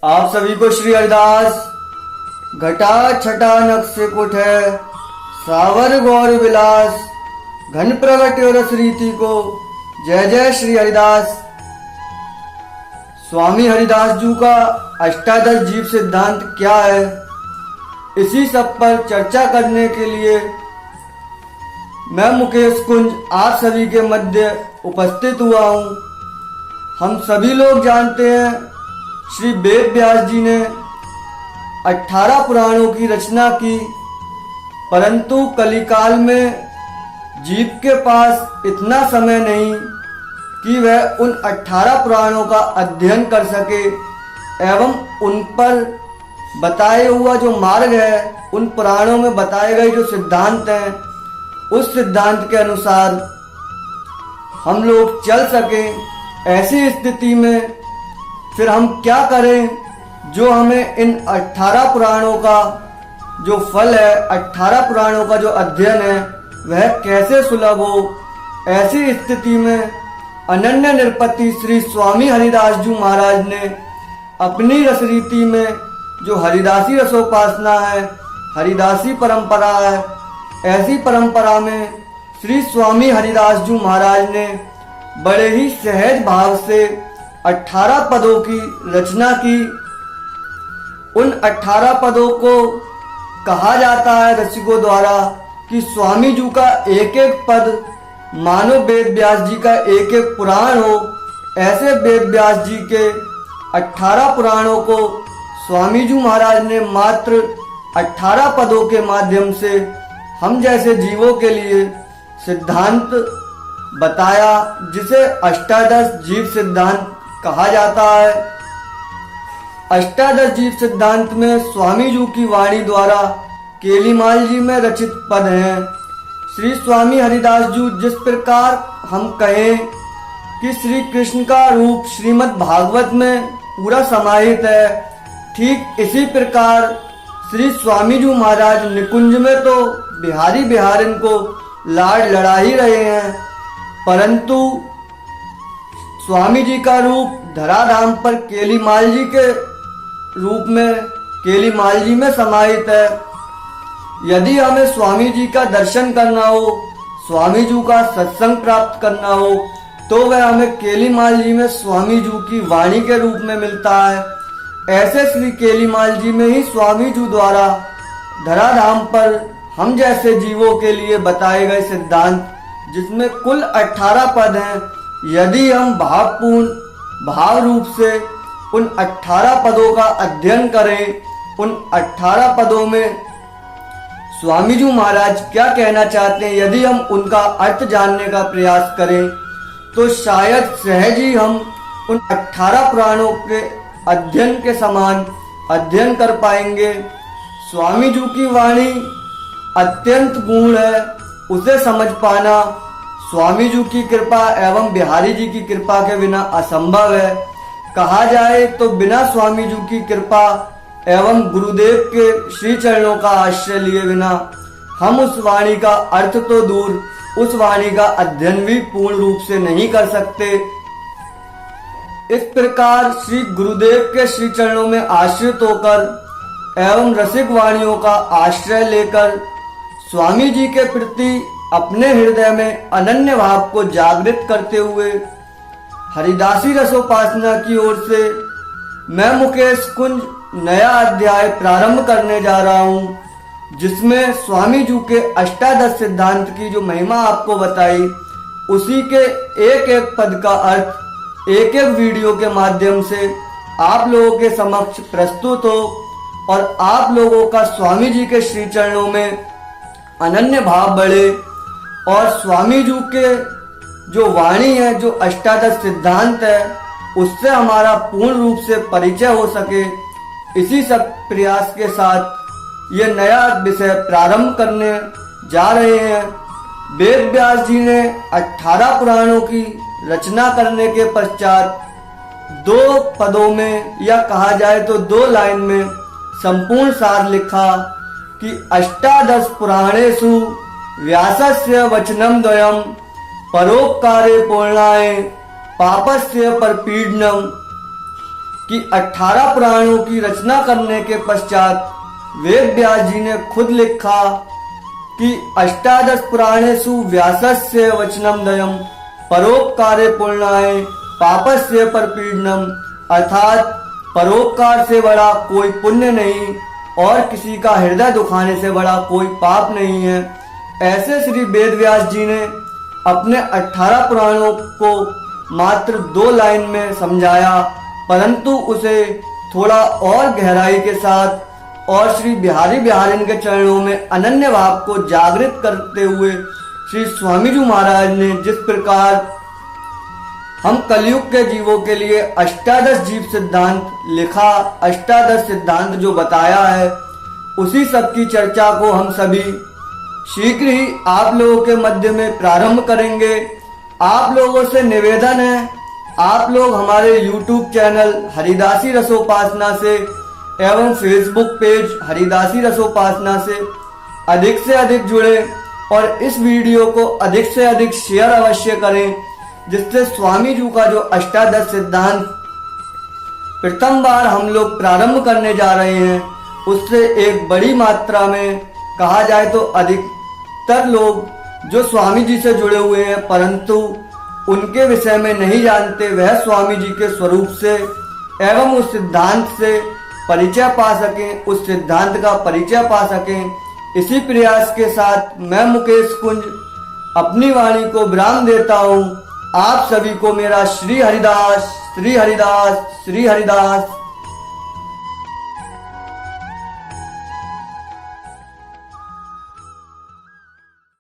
आप सभी को श्री हरिदास घटा छटा नक्शे कुठ है सावर गौर विलास घन प्रगट रस रीति को जय जय श्री हरिदास। स्वामी हरिदास जी का अष्टादश जीव सिद्धांत क्या है, इसी सब पर चर्चा करने के लिए मैं मुकेश कुंज आप सभी के मध्य उपस्थित हुआ हूँ। हम सभी लोग जानते हैं श्री वेद व्यास जी ने 18 पुराणों की रचना की, परंतु कलिकाल में जीव के पास इतना समय नहीं कि वह उन 18 पुराणों का अध्ययन कर सके एवं उन पर बताए हुआ जो मार्ग है, उन पुराणों में बताए गए जो सिद्धांत हैं, उस सिद्धांत के अनुसार हम लोग चल सकें। ऐसी स्थिति में फिर हम क्या करें, जो हमें इन 18 पुराणों का जो फल है, 18 पुराणों का जो अध्ययन है, वह कैसे सुलभ हो। ऐसी स्थिति में अनन्य निरपति श्री स्वामी हरिदास जी महाराज ने अपनी रसरीति में जो हरिदासी रसोपासना है, हरिदासी परंपरा है, ऐसी परंपरा में श्री स्वामी हरिदास जी महाराज ने बड़े ही सहज भाव से 18 पदों की रचना की। उन 18 पदों को कहा जाता है रसिकों द्वारा कि स्वामी जी का एक एक पद मानो वेद व्यास जी का एक एक पुराण हो। ऐसे वेद व्यास जी के 18 पुराणों को स्वामी जी महाराज ने मात्र 18 पदों के माध्यम से हम जैसे जीवों के लिए सिद्धांत बताया, जिसे अष्टादश जीव सिद्धांत कहा जाता है। अष्टादश जीव सिद्धांत में स्वामी जी की वाणी द्वारा केलीमाल जी में रचित पद हैं। श्री स्वामी हरिदास जी जिस प्रकार हम कहें कि श्री कृष्ण का रूप श्रीमद् भागवत में पूरा समाहित है, ठीक इसी प्रकार श्री स्वामी जी महाराज निकुंज में तो बिहारी बिहारिन को लाड लड़ा ही रहे हैं, परंतु स्वामी जी का रूप धराधाम पर केलीमाल जी के रूप में केलीमाल जी में समाहित है। यदि हमें स्वामी जी का दर्शन करना हो, स्वामी जी का सत्संग प्राप्त करना हो, तो वह हमें केलीमाल जी में स्वामी जी की वाणी के रूप में मिलता है। ऐसे श्री केलीमाल जी में ही स्वामी जी द्वारा धराधाम पर हम जैसे जीवों के लिए बताए गए सिद्धांत, जिसमें कुल 18 पद हैं, यदि हम भावपूर्ण भाव रूप से उन 18 पदों का अध्ययन करें, उन 18 पदों में स्वामी जी महाराज क्या कहना चाहते हैं, यदि हम उनका अर्थ जानने का प्रयास करें, तो शायद सहज ही हम उन 18 पुराणों के अध्ययन के समान अध्ययन कर पाएंगे। स्वामी जी की वाणी अत्यंत गूढ़ है, उसे समझ पाना स्वामी जी की कृपा एवं बिहारी जी की कृपा के बिना असंभव है। कहा जाए तो बिना स्वामी जी की कृपा एवं गुरुदेव के श्री चरणों का आश्रय लिए बिना हम उस वाणी का अर्थ तो दूर, उस वाणी का अध्ययन भी पूर्ण रूप से नहीं कर सकते। इस प्रकार श्री गुरुदेव के श्री चरणों में आश्रित होकर एवं रसिक वाणियों का आश्रय लेकर स्वामी जी के प्रति अपने हृदय में अनन्य भाव को जागृत करते हुए हरिदासी रसोपासना की ओर से मैं मुकेश कुंज नया अध्याय प्रारंभ करने जा रहा हूँ, जिसमें स्वामी जी के अष्टादश सिद्धांत की जो महिमा आपको बताई, उसी के एक एक पद का अर्थ एक एक वीडियो के माध्यम से आप लोगों के समक्ष प्रस्तुत हो और आप लोगों का स्वामी जी के श्री चरणों में अनन्य भाव बढ़े और स्वामी जी के जो वाणी है, जो अष्टादश सिद्धांत है, उससे हमारा पूर्ण रूप से परिचय हो सके। इसी सब प्रयास के साथ ये नया विषय प्रारंभ करने जा रहे हैं। वेद व्यास जी ने 18 पुराणों की रचना करने के पश्चात 2 पदों में या कहा जाए तो 2 लाइन में संपूर्ण सार लिखा कि अष्टादश पुराणेषु व्यासस्य वचनम द्वयम परोपकारे पूर्णाय पापस्य परपीडनम। कि 18 पुराणों की रचना करने के पश्चात वेद व्यास जी ने खुद लिखा कि अष्टादश पुराणेषु व्यासस्य वचनम दयम परोपकारे पुण्याय पापस्य परपीडनम, अर्थात परोपकार से बड़ा कोई पुण्य नहीं और किसी का हृदय दुखाने से बड़ा कोई पाप नहीं है। ऐसे श्री वेद व्यास जी ने अपने 18 पुराणों को मात्र 2 लाइन में समझाया, परंतु उसे थोड़ा और गहराई के साथ और श्री बिहारी बिहारिन के चरणों में अनन्य भाव को जागृत करते हुए श्री स्वामी जी महाराज ने जिस प्रकार हम कलयुग के जीवों के लिए अष्टादश जीव सिद्धांत लिखा, अष्टादश सिद्धांत जो बताया है, उसी सब की चर्चा को हम सभी शीघ्र ही आप लोगों के मध्य में प्रारंभ करेंगे। आप लोगों से निवेदन है, आप लोग हमारे YouTube चैनल हरिदासी रसोपासना से एवं फेसबुक पेज हरिदासी रसोपासना से अधिक जुड़े और इस वीडियो को अधिक से अधिक शेयर अवश्य करें, जिससे स्वामी जी का जो अष्टादश सिद्धांत प्रथम बार हम लोग प्रारंभ करने जा रहे हैं, उससे एक बड़ी मात्रा में कहा जाए तो अधिकतर लोग जो स्वामी जी से जुड़े हुए हैं परंतु उनके विषय में नहीं जानते, वह स्वामी जी के स्वरूप से एवं उस सिद्धांत से परिचय पा सकें, उस सिद्धांत का परिचय पा सकें। इसी प्रयास के साथ मैं मुकेश कुंज अपनी वाणी को विराम देता हूँ। आप सभी को मेरा श्री हरिदास श्री हरिदास श्री हरिदास।